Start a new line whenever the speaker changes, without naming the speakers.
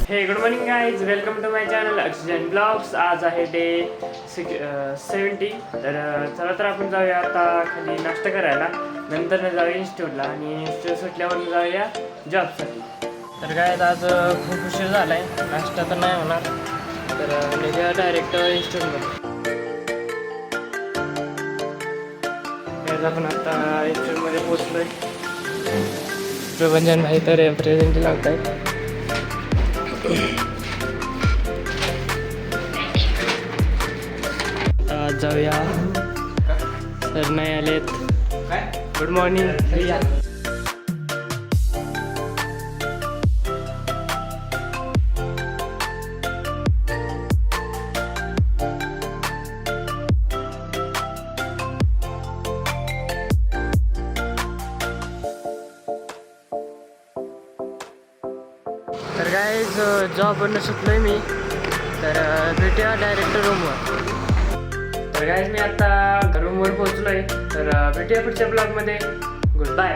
हे good morning guys, welcome to my channel Oxygen Blogs. आज आहे डे 70. चला तर आपण जाऊया आता खाली नाश्ता करायला. नंतर जाऊया इन्स्टिट्यूटला आणि इन्स्टिट्यूट सुटल्यावर जाऊया जॉबसाठी. तर काय आज खूप उशीर झाला आहे, नाश्ता तर नाही होणार. तर निघूया डायरेक्ट इन्स्टिट्यूटमध्ये. आपण आता इन्स्टिट्यूटमध्ये पोचलो आहे. प्रभंजन भाई तर प्रेझेंट लावत आहे. आज जाऊया. सर नाही आलेत. गुड मॉर्निंग भैया. तर काय जॉबवरनं सुटलोय मी. तर भेटूया डायरेक्ट रूमवर. तर गाईज मी आता रूमवर पोहोचलोय. तर भेटूया पुढच्या ब्लॉगमध्ये. Good bye.